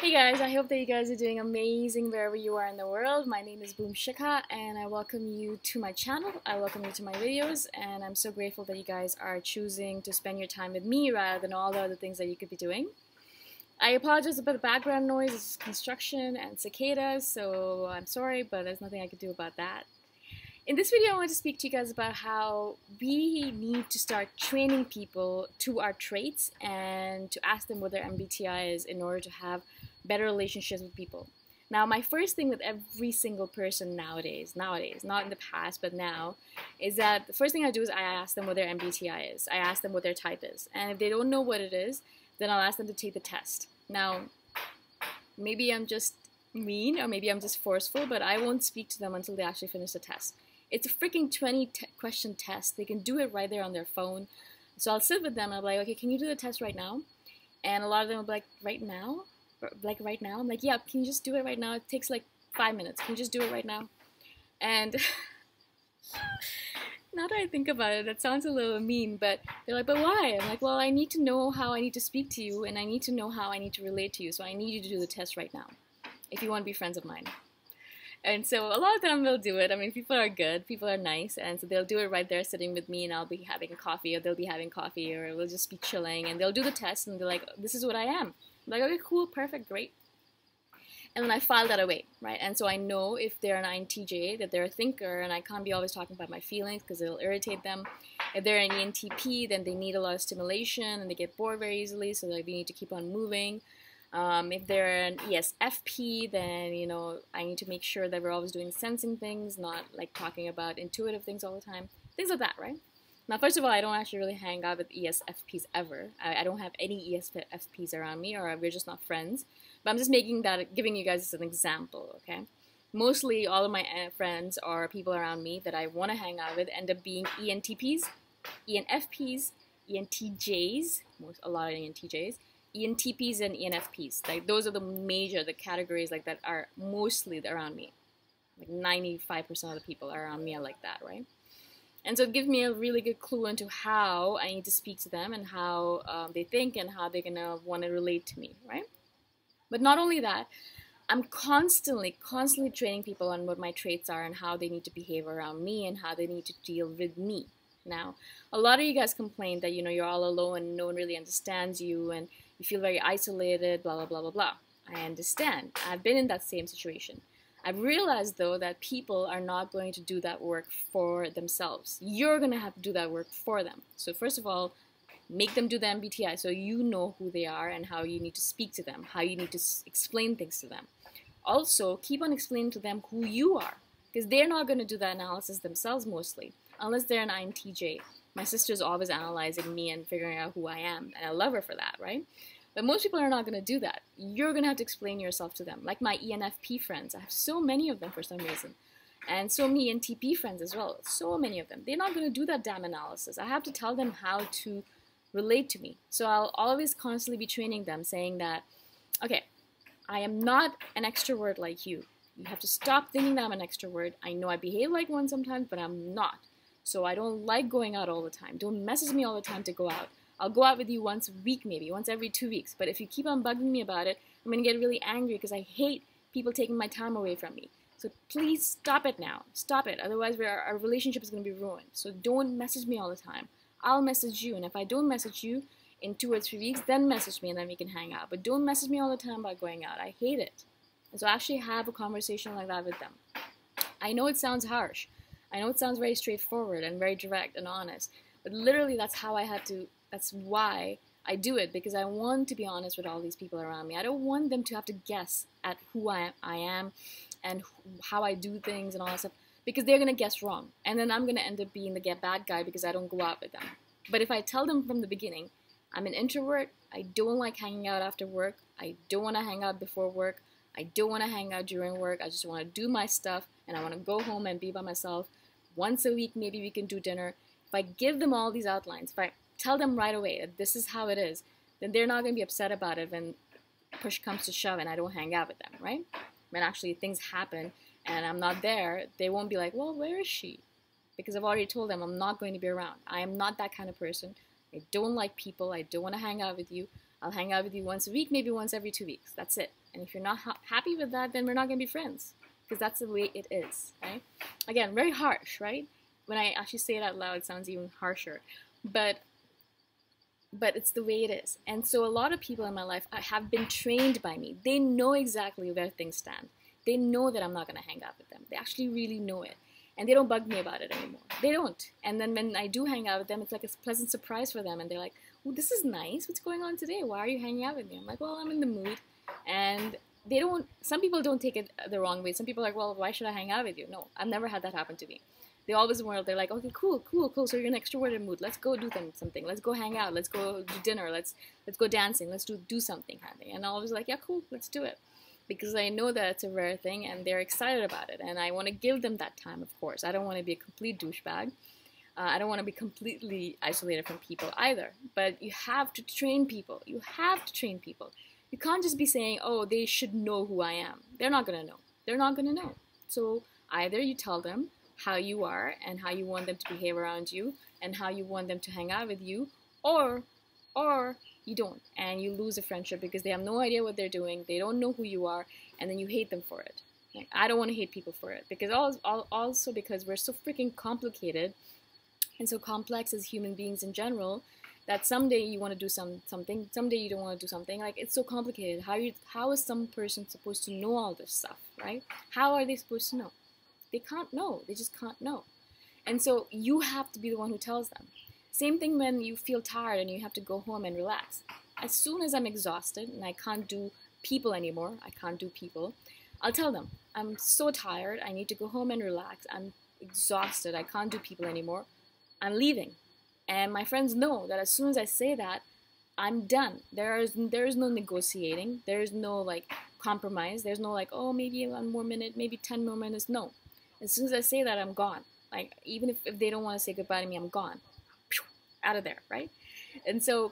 Hey guys, I hope that you guys are doing amazing wherever you are in the world. My name is Shikha and I welcome you to my channel. I welcome you to my videos and I'm so grateful that you guys are choosing to spend your time with me rather than all the other things that you could be doing. I apologize about the background noise. It's construction and cicadas, so I'm sorry, but there's nothing I can do about that. In this video, I want to speak to you guys about how we need to start training people to our traits and to ask them what their MBTI is in order to have better relationships with people. Now, my first thing with every single person nowadays, not in the past, but now, is that the first thing I do is I ask them what their MBTI is. I ask them what their type is. And if they don't know what it is, then I'll ask them to take the test. Now, maybe I'm just mean or maybe I'm just forceful, but I won't speak to them until they actually finish the test. It's a freaking 20-question test. They can do it right there on their phone. So I'll sit with them and I'll be like, okay, can you do the test right now? And a lot of them will be like, right now? Like right now? I'm like, yeah, can you just do it right now? It takes like 5 minutes. Can you just do it right now? And now that I think about it, that sounds a little mean, but they're like, but why? I'm like, well, I need to know how I need to speak to you and I need to know how I need to relate to you. So I need you to do the test right now if you want to be friends of mine. And so a lot of them will do it. I mean, people are good, people are nice, and so they'll do it right there sitting with me and I'll be having coffee or they'll be having coffee or we'll just be chilling and they'll do the test and they're like, this is what I am. I'm like, okay, cool, perfect, great. And then I file that away, right? And so I know if they're an INTJ, that they're a thinker and I can't be always talking about my feelings because it'll irritate them. If they're an ENTP, then they need a lot of stimulation and they get bored very easily, so like, they need to keep on moving. If they're an ESFP, then, you know, I need to make sure that we're always doing sensing things, not like talking about intuitive things all the time. Things like that, right? Now, first of all, I don't actually really hang out with ESFPs ever. I don't have any ESFPs around me, or we're just not friends. But I'm just giving you guys as an example, okay? Mostly all of my friends or people around me that I want to hang out with end up being ENTPs, ENFPs, ENTJs, a lot of ENTJs, ENTPs and ENFPs. Like those are the categories like that are mostly around me. Like 95% of the people around me are like that, right? And so it gives me a really good clue into how I need to speak to them and how they think and how they're gonna want to relate to me, right? But not only that, I'm constantly training people on what my traits are and how they need to behave around me and how they need to deal with me. Now, a lot of you guys complain that, you know, you're all alone and no one really understands you and you feel very isolated, blah, blah, blah, blah, blah. I understand. I've been in that same situation. I've realized, though, that people are not going to do that work for themselves. You're going to have to do that work for them. So first of all, make them do the MBTI so you know who they are and how you need to speak to them, how you need to explain things to them. Also, keep on explaining to them who you are, because they're not going to do that analysis themselves mostly, unless they're an INTJ. My sister's always analyzing me and figuring out who I am, and I love her for that, right? But most people are not going to do that. You're going to have to explain yourself to them. Like my ENFP friends, I have so many of them for some reason. And so many ENTP friends as well, so many of them. They're not going to do that damn analysis. I have to tell them how to relate to me. So I'll always constantly be training them, saying that, okay, I am not an extrovert like you. You have to stop thinking that I'm an extrovert. I know I behave like one sometimes, but I'm not. So I don't like going out all the time. Don't message me all the time to go out. I'll go out with you once a week maybe, once every 2 weeks. But if you keep on bugging me about it, I'm going to get really angry because I hate people taking my time away from me. So please stop it now. Stop it. Otherwise our relationship is going to be ruined. So don't message me all the time. I'll message you. And if I don't message you in 2 or 3 weeks, then message me and then we can hang out. But don't message me all the time about going out. I hate it. And so actually have a conversation like that with them. I know it sounds harsh. I know it sounds very straightforward and very direct and honest. But literally that's why I do it, because I want to be honest with all these people around me. I don't want them to have to guess at who I am and how I do things and all that stuff, because they're going to guess wrong. And then I'm going to end up being the bad guy because I don't go out with them. But if I tell them from the beginning, I'm an introvert, I don't like hanging out after work, I don't want to hang out before work, I don't want to hang out during work, I just want to do my stuff and I want to go home and be by myself. Once a week maybe we can do dinner. If I give them all these outlines, if I tell them right away that this is how it is, then they're not going to be upset about it when push comes to shove and I don't hang out with them, right? When actually things happen and I'm not there, they won't be like, well, where is she? Because I've already told them I'm not going to be around. I am not that kind of person. I don't like people. I don't want to hang out with you. I'll hang out with you once a week, maybe once every 2 weeks. That's it. And if you're not happy with that, then we're not going to be friends, because that's the way it is, right? Again, very harsh, right? When I actually say it out loud, it sounds even harsher. But it's the way it is. And so a lot of people in my life have been trained by me. They know exactly where things stand. They know that I'm not going to hang out with them. They actually really know it. And they don't bug me about it anymore. They don't. And then when I do hang out with them, it's like a pleasant surprise for them. And they're like, oh, this is nice. What's going on today? Why are you hanging out with me? I'm like, well, I'm in the mood. And they don't, some people don't take it the wrong way. Some people are like, well, why should I hang out with you? No, I've never had that happen to me. They always were, they're like, okay, cool. So you're in an extroverted mood. Let's go do something. Let's go hang out. Let's go do dinner. Let's go dancing. Let's do something kind of thing. And I was like, yeah, cool, let's do it. Because I know that it's a rare thing and they're excited about it. And I want to give them that time, of course. I don't want to be a complete douchebag. I don't want to be completely isolated from people either. But you have to train people. You have to train people. You can't just be saying, oh, they should know who I am. They're not going to know. They're not going to know. So either you tell them how you are and how you want them to behave around you and how you want them to hang out with you, or you don't, and you lose a friendship because they have no idea what they're doing, they don't know who you are, and then you hate them for it. Like, I don't want to hate people for it, because also because we're so freaking complicated and so complex as human beings in general, that someday you want to do something, someday you don't want to do something. Like, it's so complicated. How is some person supposed to know all this stuff, right? How are they supposed to know? They can't know. They just can't know. And so you have to be the one who tells them. Same thing when you feel tired and you have to go home and relax. As soon as I'm exhausted and I can't do people anymore, I'll tell them, I'm so tired, I need to go home and relax, I'm exhausted, I can't do people anymore, I'm leaving. And my friends know that as soon as I say that, I'm done. There is no negotiating, there is no like compromise, there's no like, oh, maybe 1 more minute, maybe 10 more minutes, no. As soon as I say that, I'm gone. Like, even if they don't want to say goodbye to me, I'm gone. Out of there, right? And so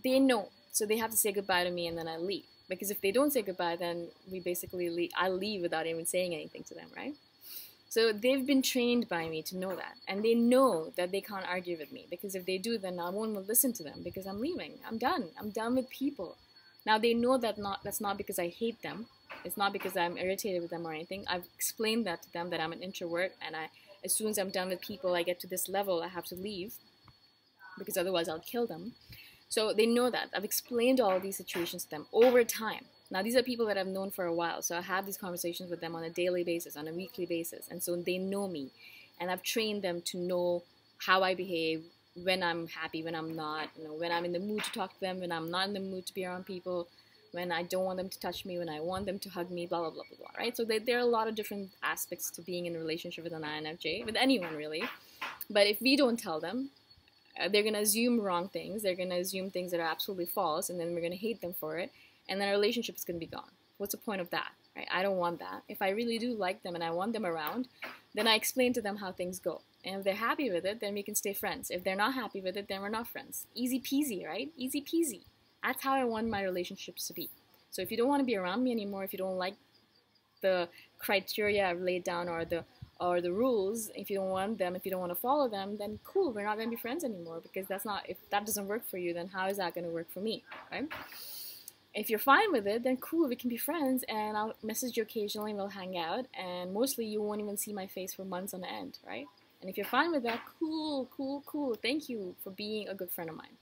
they know. So they have to say goodbye to me and then I leave. Because if they don't say goodbye, then we basically leave. I leave without even saying anything to them, right? So they've been trained by me to know that. And they know that they can't argue with me. Because if they do, then I won't listen to them because I'm leaving. I'm done. I'm done with people. Now they know that that's not because I hate them. It's not because I'm irritated with them or anything. I've explained that to them, that I'm an introvert, and as soon as I'm done with people, I get to this level, I have to leave, because otherwise I'll kill them. So they know that. I've explained all of these situations to them over time. Now these are people that I've known for a while, so I have these conversations with them on a daily basis, on a weekly basis, and so they know me, and I've trained them to know how I behave, when I'm happy, when I'm not, when I'm in the mood to talk to them, when I'm not in the mood to be around people, when I don't want them to touch me, when I want them to hug me, blah, blah, blah, blah, blah, right? So there are a lot of different aspects to being in a relationship with an INFJ, with anyone really. But if we don't tell them, they're going to assume wrong things. They're going to assume things that are absolutely false, and then we're going to hate them for it, and then our relationship is going to be gone. What's the point of that, right? I don't want that. If I really do like them and I want them around, then I explain to them how things go. And if they're happy with it, then we can stay friends. If they're not happy with it, then we're not friends. Easy peasy, right? Easy peasy. That's how I want my relationships to be. So if you don't want to be around me anymore, if you don't like the criteria I've laid down or the rules, if you don't want them, if you don't want to follow them, then cool, we're not going to be friends anymore, because if that doesn't work for you, then how is that going to work for me, right? If you're fine with it, then cool, we can be friends, and I'll message you occasionally and we'll hang out, and mostly you won't even see my face for months on end, right? And if you're fine with that, cool, thank you for being a good friend of mine.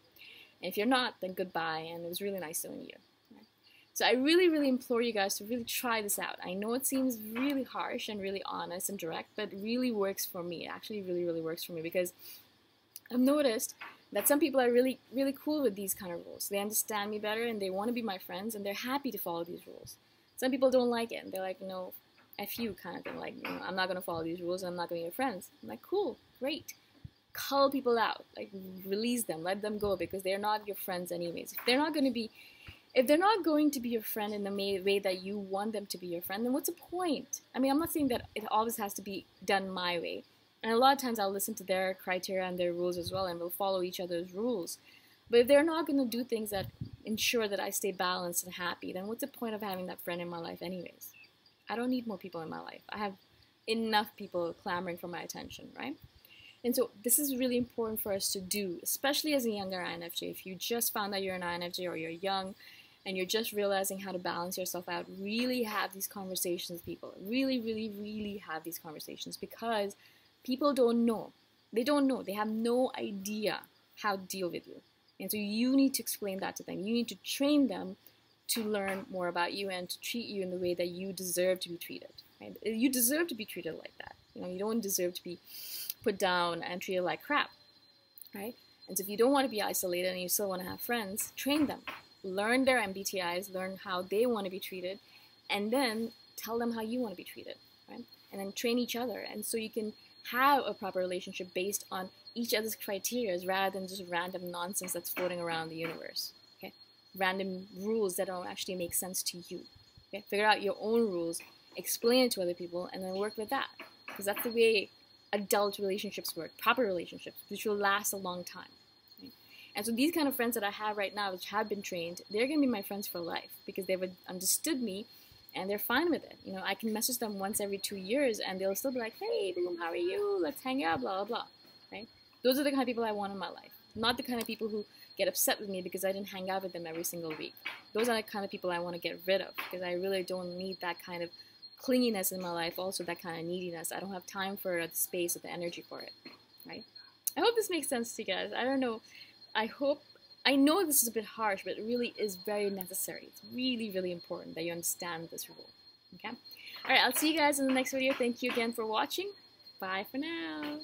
And if you're not, then goodbye, and it was really nice knowing you. So I really, really implore you guys to really try this out. I know it seems really harsh and really honest and direct, but it really works for me. It actually really, really works for me, because I've noticed that some people are really, really cool with these kind of rules. They understand me better and they want to be my friends and they're happy to follow these rules. Some people don't like it and they're like, F you kind of thing. Like, I'm not going to follow these rules. I'm not going to be your friends. I'm like, cool, great. Cull people out. Like, release them. Let them go, because they're not your friends anyways. If they're not going to be your friend in the way that you want them to be your friend, then what's the point? I mean, I'm not saying that it always has to be done my way. And a lot of times I'll listen to their criteria and their rules as well, and we'll follow each other's rules. But if they're not going to do things that ensure that I stay balanced and happy, then what's the point of having that friend in my life anyways? I don't need more people in my life. I have enough people clamoring for my attention, right? And so this is really important for us to do, especially as a younger INFJ. If you just found out you're an INFJ or you're young and you're just realizing how to balance yourself out, really have these conversations with people. Really, really, really have these conversations, because people don't know. They don't know. They have no idea how to deal with you. And so you need to explain that to them. You need to train them to learn more about you and to treat you in the way that you deserve to be treated. Right? You deserve to be treated like that. You don't deserve to be put down and treated like crap, right? And so if you don't want to be isolated and you still want to have friends, train them. Learn their MBTIs, learn how they want to be treated, and then tell them how you want to be treated, right? And then train each other. And so you can have a proper relationship based on each other's criteria rather than just random nonsense that's floating around the universe, okay? Random rules that don't actually make sense to you, okay? Figure out your own rules, explain it to other people, and then work with that. Because that's the way adult relationships work, proper relationships, which will last a long time. Right? And so these kind of friends that I have right now, which have been trained, they're going to be my friends for life, because they've understood me and they're fine with it. I can message them once every 2 years and they'll still be like, hey, boom, how are you? Let's hang out, blah, blah, blah. Right? Those are the kind of people I want in my life. Not the kind of people who get upset with me because I didn't hang out with them every single week. Those are the kind of people I want to get rid of, because I really don't need that kind of clinginess in my life, also that kind of neediness. I don't have time for the space or the energy for it, right? I hope this makes sense to you guys. I don't know. I know this is a bit harsh, but it really is very necessary. It's really, really important that you understand this rule, okay? All right, I'll see you guys in the next video. Thank you again for watching. Bye for now.